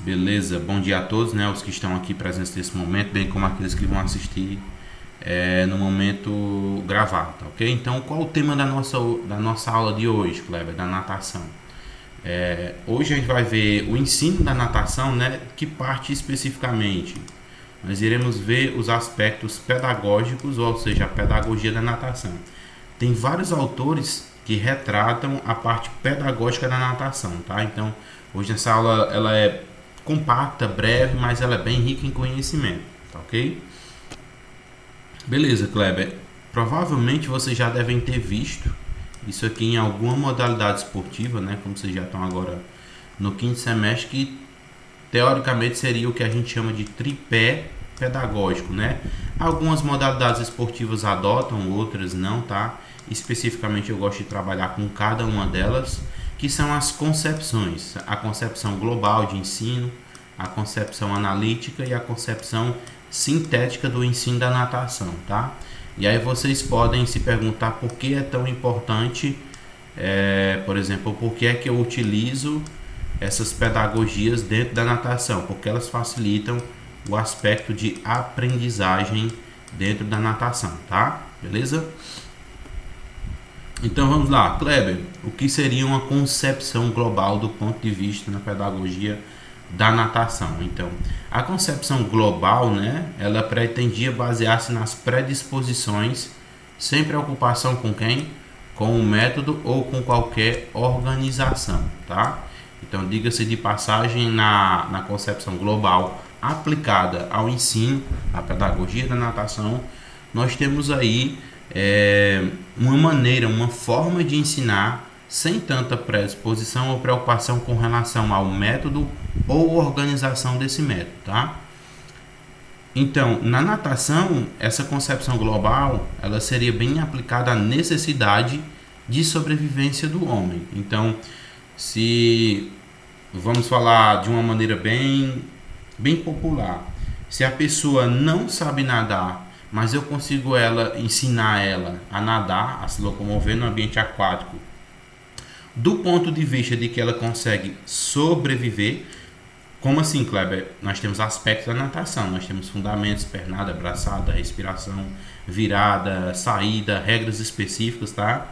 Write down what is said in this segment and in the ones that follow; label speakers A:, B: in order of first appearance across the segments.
A: Beleza, bom dia a todos, né? Os que estão aqui presentes nesse momento, bem como aqueles que vão assistir no momento gravado, tá ok? Então, qual o tema da nossa aula de hoje, Kleber? Da natação. Hoje a gente vai ver o ensino da natação, né? Que parte especificamente? Nós iremos ver os aspectos pedagógicos, ou seja, a pedagogia da natação. Tem vários autores que retratam a parte pedagógica da natação, tá? Então, hoje essa aula ela é compacta, breve, mas ela é bem rica em conhecimento, tá ok? Beleza, Kleber. Provavelmente vocês já devem ter visto isso aqui em alguma modalidade esportiva, né? Como vocês já estão agora no quinto semestre, que teoricamente seria o que a gente chama de tripé pedagógico, né? Algumas modalidades esportivas adotam, outras não, tá? Especificamente eu gosto de trabalhar com cada uma delas, que são as concepções, a concepção global de ensino, a concepção analítica e a concepção sintética do ensino da natação, tá? E aí vocês podem se perguntar por que é tão importante, por exemplo, por que é que eu utilizo essas pedagogias dentro da natação, porque elas facilitam o aspecto de aprendizagem dentro da natação, tá? Beleza? Então vamos lá, Kleber, o que seria uma concepção global do ponto de vista na pedagogia da natação? Então, a concepção global, né, ela pretendia basear-se nas predisposições, sem preocupação com quem? Com o método ou com qualquer organização, tá? Então, diga-se de passagem, na concepção global aplicada ao ensino, à pedagogia da natação, nós temos aí uma maneira, uma forma de ensinar sem tanta predisposição ou preocupação com relação ao método ou organização desse método, tá? Então, na natação, essa concepção global, ela seria bem aplicada à necessidade de sobrevivência do homem. Então, se vamos falar de uma maneira bem popular, se a pessoa não sabe nadar, mas eu consigo ensinar ela a nadar, a se locomover no ambiente aquático, do ponto de vista de que ela consegue sobreviver. Como assim, Kleber? Nós temos aspectos da natação, nós temos fundamentos, pernada, braçada, respiração, virada, saída, regras específicas, tá?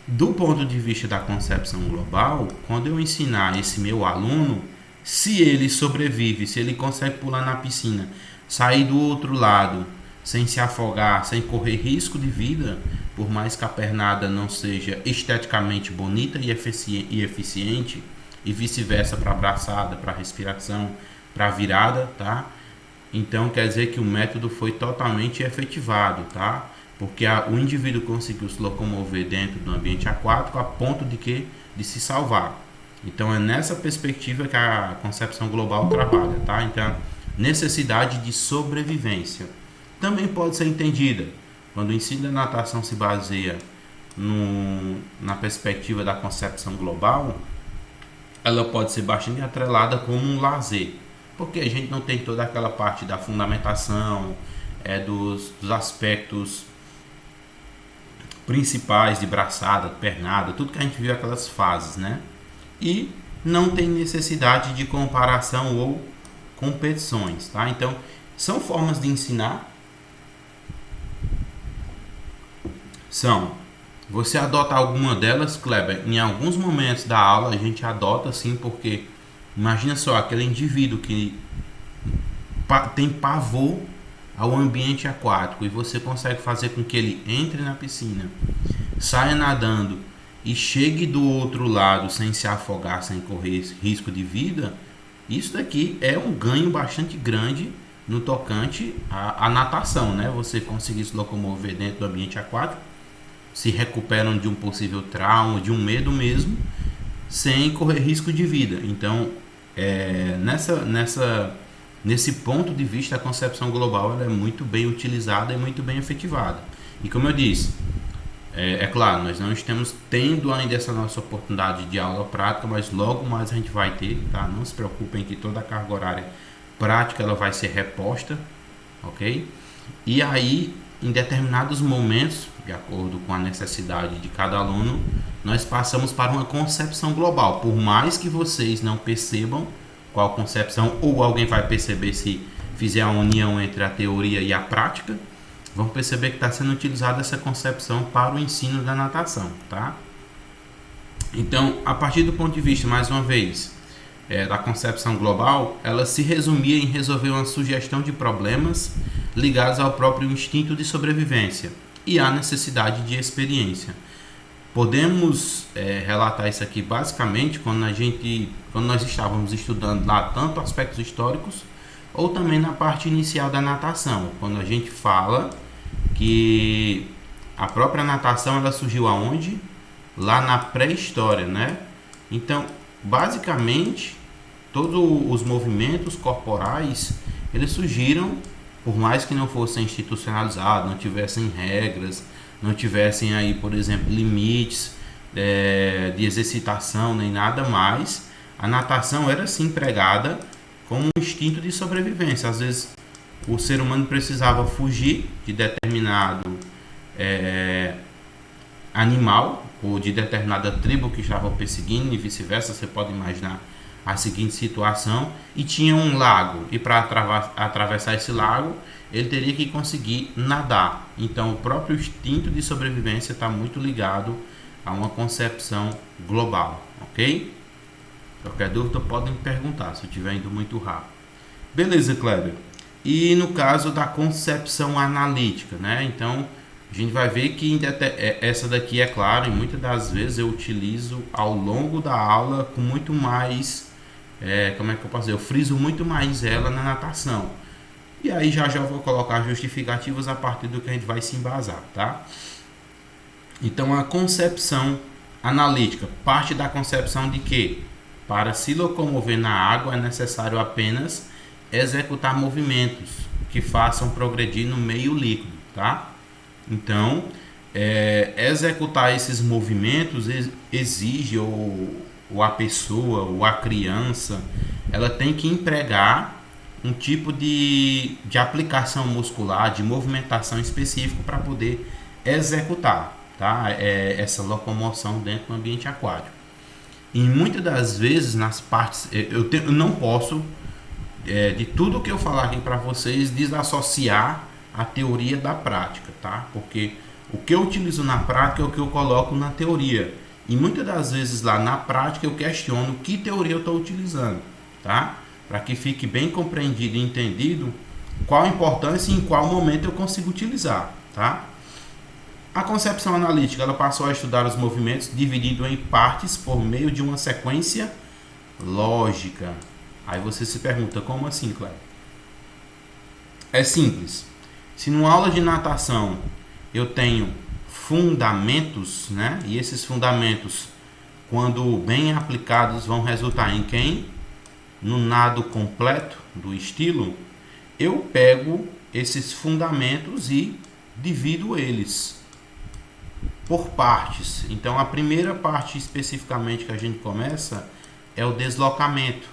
A: Do ponto de vista da concepção global, quando eu ensinar esse meu aluno, se ele sobrevive, se ele consegue pular na piscina, sair do outro lado, sem se afogar, sem correr risco de vida, por mais que a pernada não seja esteticamente bonita e eficiente, e vice-versa para a braçada, para a respiração, para a virada, tá? Então quer dizer que o método foi totalmente efetivado, tá? Porque o indivíduo conseguiu se locomover dentro do ambiente aquático a ponto de se salvar. Então é nessa perspectiva que a concepção global trabalha, tá? Então, necessidade de sobrevivência também pode ser entendida quando o ensino da natação se baseia na perspectiva da concepção global. Ela pode ser bastante atrelada como um lazer, porque a gente não tem toda aquela parte da fundamentação, dos aspectos principais de braçada, pernada, tudo que a gente viu aquelas fases, né? E não tem necessidade de comparação ou competições, tá? Então, são formas de ensinar. Você adota alguma delas, Kleber? Em alguns momentos da aula a gente adota sim, porque imagina só, aquele indivíduo que tem pavor ao ambiente aquático e você consegue fazer com que ele entre na piscina, saia nadando e chegue do outro lado sem se afogar, sem correr risco de vida. Isso daqui é um ganho bastante grande no tocante à natação, né? Você conseguir se locomover dentro do ambiente aquático, se recuperam de um possível trauma, de um medo mesmo, sem correr risco de vida. Então, nesse ponto de vista, a concepção global ela é muito bem utilizada e muito bem efetivada. E como eu disse, claro, nós não estamos tendo ainda essa nossa oportunidade de aula prática, mas logo mais a gente vai ter, tá? Não se preocupem que toda a carga horária prática ela vai ser reposta, ok? E aí, em determinados momentos, de acordo com a necessidade de cada aluno, nós passamos para uma concepção global. Por mais que vocês não percebam qual concepção, ou alguém vai perceber se fizer a união entre a teoria e a prática, vão perceber que está sendo utilizada essa concepção para o ensino da natação, tá? Então, a partir do ponto de vista, mais uma vez, da concepção global, ela se resumia em resolver uma sugestão de problemas ligados ao próprio instinto de sobrevivência e à necessidade de experiência. Podemos relatar isso aqui basicamente quando nós estávamos estudando lá tanto aspectos históricos ou também na parte inicial da natação, quando a gente fala que a própria natação ela surgiu aonde? Lá na pré-história, né? Então, basicamente, todos os movimentos corporais, eles surgiram, por mais que não fossem institucionalizados, não tivessem regras, não tivessem aí, por exemplo, limites de exercitação, nem nada mais, a natação era sim empregada como um instinto de sobrevivência. Às vezes, o ser humano precisava fugir de determinado animal ou de determinada tribo que estava perseguindo e vice-versa. Você pode imaginar a seguinte situação, e tinha um lago, e para atravessar esse lago ele teria que conseguir nadar. Então o próprio instinto de sobrevivência está muito ligado a uma concepção global, ok? Qualquer dúvida podem me perguntar se eu estiver indo muito rápido. Beleza, Kleber. E no caso da concepção analítica, né? Então a gente vai ver que essa daqui, é claro, e muitas das vezes eu utilizo ao longo da aula com muito mais, como é que eu posso dizer? Eu friso muito mais ela na natação. E aí já vou colocar justificativas a partir do que a gente vai se embasar, tá? Então a concepção analítica parte da concepção de que para se locomover na água é necessário apenas executar movimentos que façam progredir no meio líquido, tá? Então, executar esses movimentos exige ou a pessoa ou a criança, ela tem que empregar um tipo de aplicação muscular, de movimentação específico para poder executar, tá? Essa locomoção dentro do ambiente aquático. E muitas das vezes nas partes, eu não posso, de tudo que eu falar aqui para vocês, desassociar a teoria da prática, tá? Porque o que eu utilizo na prática é o que eu coloco na teoria. E muitas das vezes lá na prática eu questiono que teoria eu estou utilizando, tá? Para que fique bem compreendido e entendido qual a importância e em qual momento eu consigo utilizar, tá? A concepção analítica, ela passou a estudar os movimentos dividido em partes por meio de uma sequência lógica. Aí você se pergunta, como assim, Cléber? É simples. Se numa aula de natação eu tenho fundamentos, né? E esses fundamentos, quando bem aplicados, vão resultar em quem? No nado completo do estilo. Eu pego esses fundamentos e divido eles por partes. Então a primeira parte especificamente que a gente começa é o deslocamento.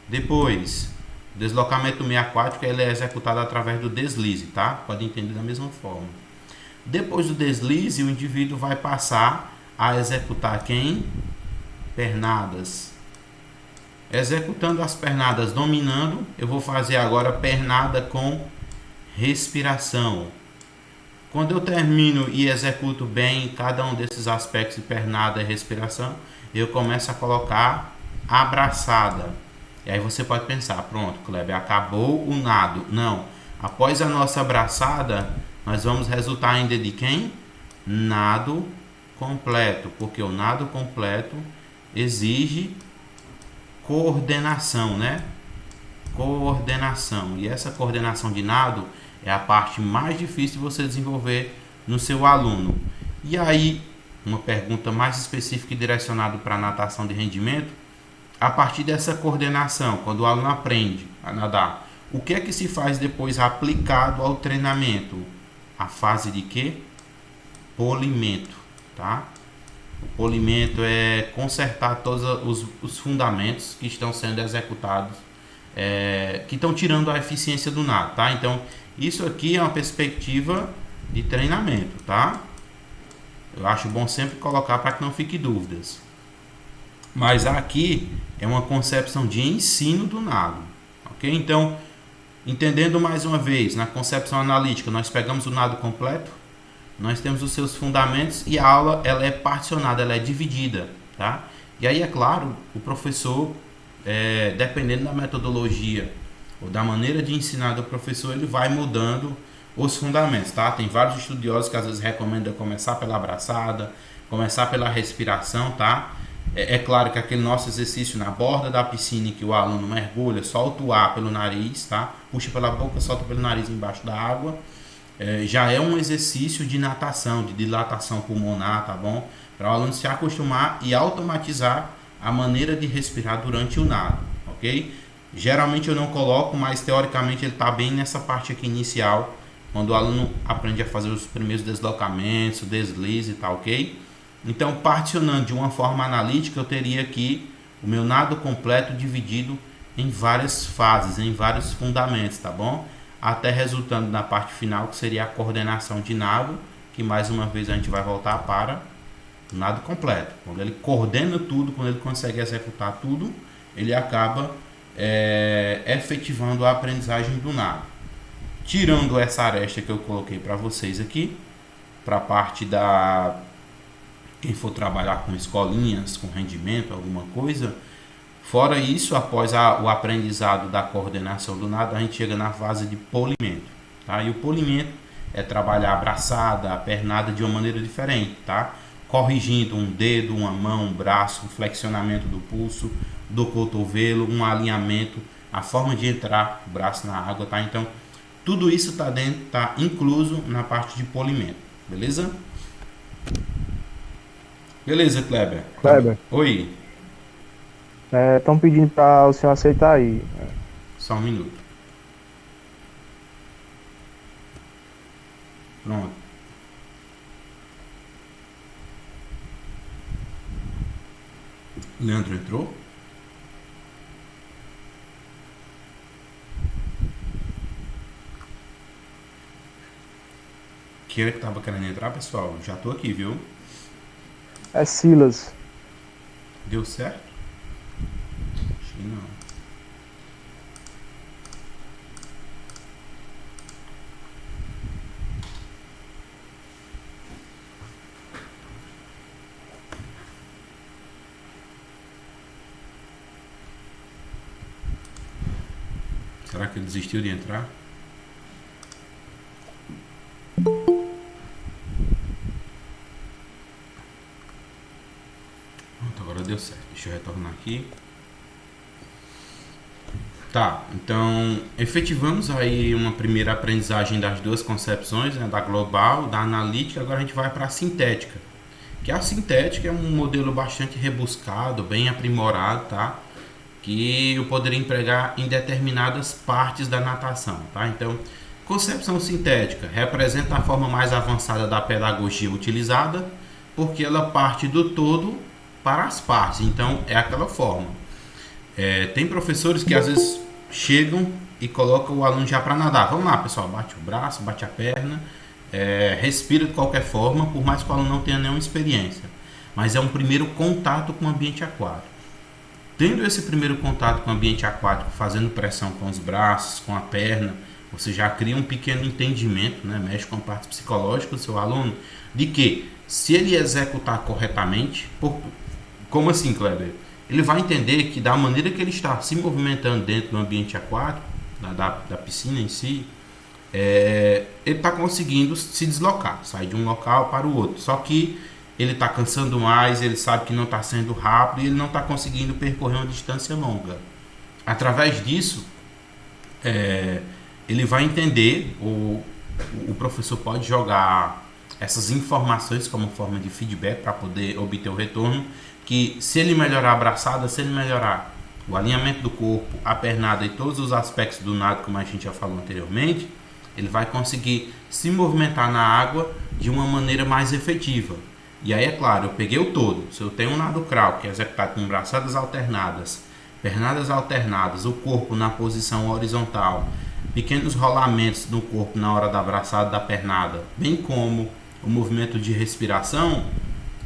A: Depois, o deslocamento meio aquático ele é executado através do deslize, tá? Pode entender da mesma forma. Depois do deslize, o indivíduo vai passar a executar quem? Pernadas. Executando as pernadas, dominando, eu vou fazer agora pernada com respiração. Quando eu termino e executo bem cada um desses aspectos de pernada e respiração, eu começo a colocar abraçada. E aí você pode pensar, pronto, Kleber, acabou o nado. Não, após a nossa abraçada, nós vamos resultar ainda de quem? Nado completo, porque o nado completo exige coordenação, né? Coordenação. E essa coordenação de nado é a parte mais difícil de você desenvolver no seu aluno. E aí, uma pergunta mais específica e direcionada para a natação de rendimento, a partir dessa coordenação, quando o aluno aprende a nadar, o que é que se faz depois aplicado ao treinamento? A fase de quê? Polimento, tá? O polimento é consertar todos os fundamentos que estão sendo executados, que estão tirando a eficiência do nado, tá? Então, isso aqui é uma perspectiva de treinamento, tá? Eu acho bom sempre colocar para que não fique dúvidas. Mas aqui é uma concepção de ensino do nado, ok? Então, entendendo mais uma vez, na concepção analítica, nós pegamos o nado completo, nós temos os seus fundamentos e a aula ela é particionada, ela é dividida, tá? E aí, é claro, o professor, dependendo da metodologia ou da maneira de ensinar do professor, ele vai mudando os fundamentos, tá? Tem vários estudiosos que às vezes recomendam começar pela abraçada, começar pela respiração, tá? É claro que aquele nosso exercício na borda da piscina em que o aluno mergulha, solta o ar pelo nariz, tá? Puxa pela boca, solta pelo nariz embaixo da água. Já é um exercício de natação, de dilatação pulmonar, tá bom? Para o aluno se acostumar e automatizar a maneira de respirar durante o nado, ok? Geralmente eu não coloco, mas teoricamente ele está bem nessa parte aqui inicial, quando o aluno aprende a fazer os primeiros deslocamentos, deslize, tá ok? Então, particionando de uma forma analítica, eu teria aqui o meu nado completo dividido em várias fases, em vários fundamentos, tá bom? Até resultando na parte final, que seria a coordenação de nado, que mais uma vez a gente vai voltar para o nado completo. Quando ele coordena tudo, quando ele consegue executar tudo, ele acaba efetivando a aprendizagem do nado. Tirando essa aresta que eu coloquei para vocês aqui, para a parte da... quem for trabalhar com escolinhas, com rendimento, alguma coisa. Fora isso, após o aprendizado da coordenação do nado, a gente chega na fase de polimento, tá? E o polimento é trabalhar a braçada, a pernada de uma maneira diferente, tá? Corrigindo um dedo, uma mão, um braço, um flexionamento do pulso, do cotovelo, um alinhamento, a forma de entrar o braço na água, tá? Então, tudo isso está incluso na parte de polimento, beleza? Beleza, Kleber.
B: Kleber,
A: Oi,
B: estão pedindo para o senhor aceitar aí.
A: só um minuto. Pronto. Leandro entrou? Quem é que tava querendo entrar, pessoal? Já tô aqui, viu?
B: É Silas.
A: Deu certo? Acho que não. Será que ele desistiu de entrar? Pronto, agora deu certo. Deixa eu retornar aqui. Tá, então efetivamos aí uma primeira aprendizagem das duas concepções, né, da global, da analítica. Agora a gente vai para a sintética, que a sintética é um modelo bastante rebuscado, bem aprimorado, tá? Que eu poderia empregar em determinadas partes da natação, tá? Então, concepção sintética representa a forma mais avançada da pedagogia utilizada, porque ela parte do todo para as partes. Então, é aquela forma. Tem professores que às vezes chegam e colocam o aluno já para nadar. Vamos lá, pessoal, bate o braço, bate a perna, respira de qualquer forma, por mais que o aluno não tenha nenhuma experiência. Mas é um primeiro contato com o ambiente aquático. Tendo esse primeiro contato com o ambiente aquático, fazendo pressão com os braços, com a perna, você já cria um pequeno entendimento, né? Mexe com a parte psicológica do seu aluno, de que se ele executar corretamente, como assim, Kleber? Ele vai entender que da maneira que ele está se movimentando dentro do ambiente aquático, da piscina em si, ele está conseguindo se deslocar, sair de um local para o outro. Só que ele está cansando mais, ele sabe que não está sendo rápido e ele não está conseguindo percorrer uma distância longa. Através disso, ele vai entender, o professor pode jogar essas informações como forma de feedback para poder obter o retorno, que se ele melhorar a braçada, se ele melhorar o alinhamento do corpo, a pernada e todos os aspectos do nado, como a gente já falou anteriormente, ele vai conseguir se movimentar na água de uma maneira mais efetiva. E aí, é claro, eu peguei o todo. Se eu tenho um nado crawl, que é executado com braçadas alternadas, pernadas alternadas, o corpo na posição horizontal, pequenos rolamentos no corpo na hora da abraçada da pernada, bem como o movimento de respiração,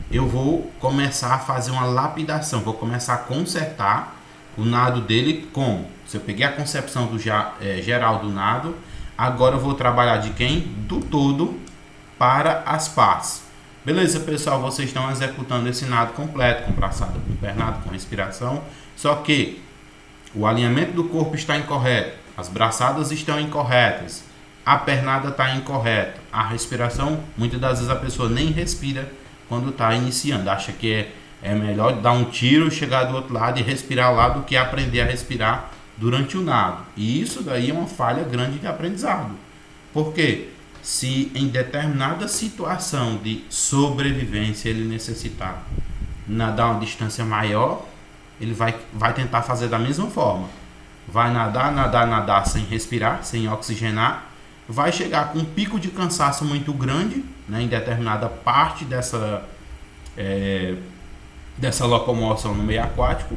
A: eu vou começar a fazer uma lapidação, vou começar a consertar o nado dele como? Se eu peguei a concepção do geral do nado, agora eu vou trabalhar de quem? Do todo para as partes. Beleza, pessoal, vocês estão executando esse nado completo, com braçada, com pernada, com respiração, só que o alinhamento do corpo está incorreto, as braçadas estão incorretas, a pernada está incorreta, a respiração, muitas das vezes a pessoa nem respira quando está iniciando, acha que é melhor dar um tiro, chegar do outro lado e respirar lá do que aprender a respirar durante o nado. E isso daí é uma falha grande de aprendizado. Por quê? Se em determinada situação de sobrevivência ele necessitar nadar uma distância maior, ele vai tentar fazer da mesma forma. Vai nadar sem respirar, sem oxigenar, vai chegar com um pico de cansaço muito grande, né, em determinada parte dessa locomoção no meio aquático,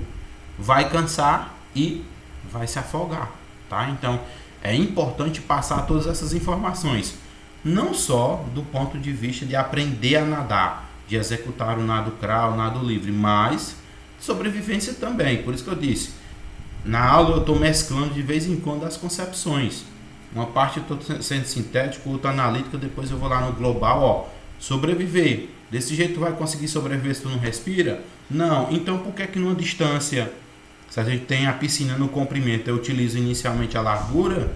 A: vai cansar e vai se afogar, tá? Então é importante passar todas essas informações, não só do ponto de vista de aprender a nadar, de executar o nado crawl, o nado livre, mas sobrevivência também. Por isso que eu disse, na aula eu estou mesclando de vez em quando as concepções. Uma parte eu estou sendo sintético, outra analítica, depois eu vou lá no global, ó, sobreviver. Desse jeito tu vai conseguir sobreviver se tu não respira? Não. Então por que que numa distância, se a gente tem a piscina no comprimento, eu utilizo inicialmente a largura?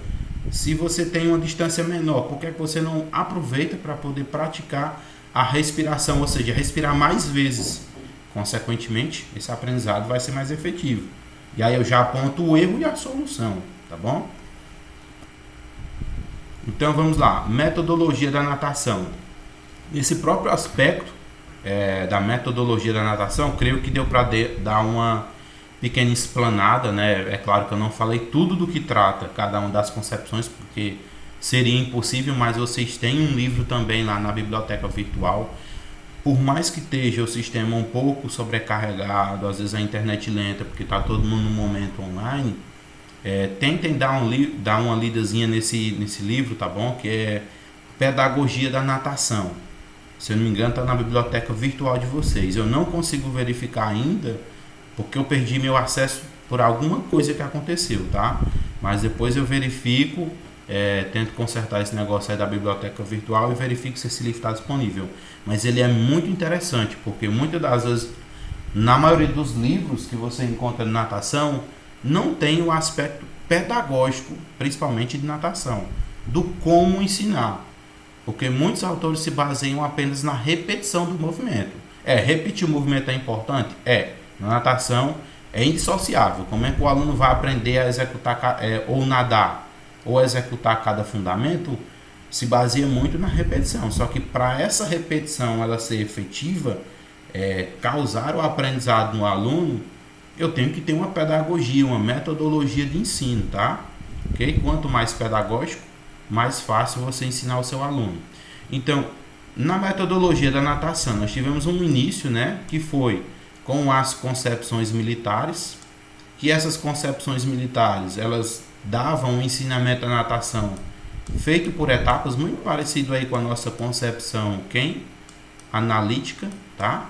A: Se você tem uma distância menor, por que que você não aproveita para poder praticar a respiração, ou seja, respirar mais vezes? Consequentemente, esse aprendizado vai ser mais efetivo. E aí eu já aponto o erro e a solução, tá bom? Então vamos lá, metodologia da natação. Nesse próprio aspecto da metodologia da natação, creio que deu para dar uma pequena explanada, né? É claro que eu não falei tudo do que trata cada uma das concepções, porque seria impossível, mas vocês têm um livro também lá na biblioteca virtual. Por mais que esteja o sistema um pouco sobrecarregado, às vezes a internet lenta, porque está todo mundo no momento online, tentem dar uma lidazinha nesse livro, tá bom? Que é Pedagogia da Natação. Se eu não me engano, está na biblioteca virtual de vocês. Eu não consigo verificar ainda, porque eu perdi meu acesso por alguma coisa que aconteceu, tá? Mas depois eu verifico, tento consertar esse negócio aí da biblioteca virtual e verifico se esse livro está disponível. Mas ele é muito interessante, porque muitas das vezes, na maioria dos livros que você encontra de natação, não tem o aspecto pedagógico, principalmente de natação, do como ensinar. Porque muitos autores se baseiam apenas na repetição do movimento. Repetir o movimento é importante? Na natação é indissociável. Como é que o aluno vai aprender a executar ou nadar ou executar cada fundamento? Se baseia muito na repetição. Só que para essa repetição ela ser efetiva, causar o aprendizado no aluno, eu tenho que ter uma pedagogia, uma metodologia de ensino, tá? Okay? Quanto mais pedagógico, mais fácil você ensinar o seu aluno. Então, na metodologia da natação, nós tivemos um início, né, que foi com as concepções militares, que essas concepções militares, elas davam um ensinamento da natação feito por etapas, muito parecido aí com a nossa concepção analítica, tá?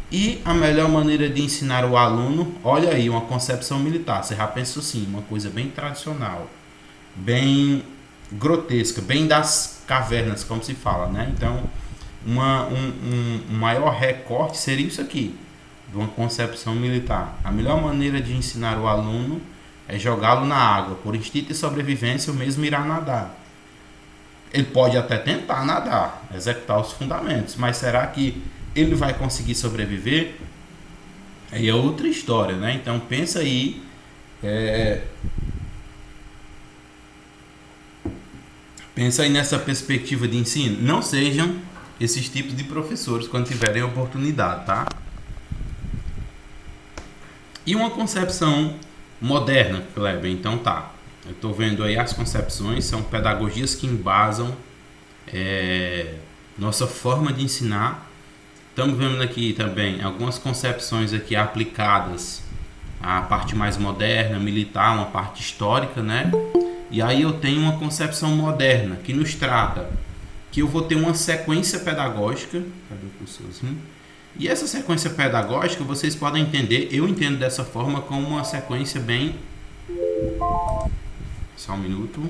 A: E a melhor maneira de ensinar o aluno, olha aí, uma concepção militar, você já pensa assim, uma coisa bem tradicional, bem grotesca, bem das cavernas, como se fala, né? Então, um maior recorte seria isso aqui, de uma concepção militar. A melhor maneira de ensinar o aluno é jogá-lo na água. Por instinto de sobrevivência, o mesmo irá nadar. Ele pode até tentar nadar, executar os fundamentos, mas será que ele vai conseguir sobreviver? Aí é outra história, né? Então, pensa aí... Pensa aí nessa perspectiva de ensino. Não sejam esses tipos de professores quando tiverem oportunidade, tá? E uma concepção moderna, Kleber. Então tá. Eu estou vendo aí as concepções, são pedagogias que embasam nossa forma de ensinar. Estamos vendo aqui também algumas concepções aqui aplicadas à parte mais moderna, militar, uma parte histórica, né? E aí eu tenho uma concepção moderna que nos trata que eu vou ter uma sequência pedagógica, cadê o cursorzinho? E essa sequência pedagógica vocês podem entender, eu entendo dessa forma, como uma sequência bem. Só um minuto.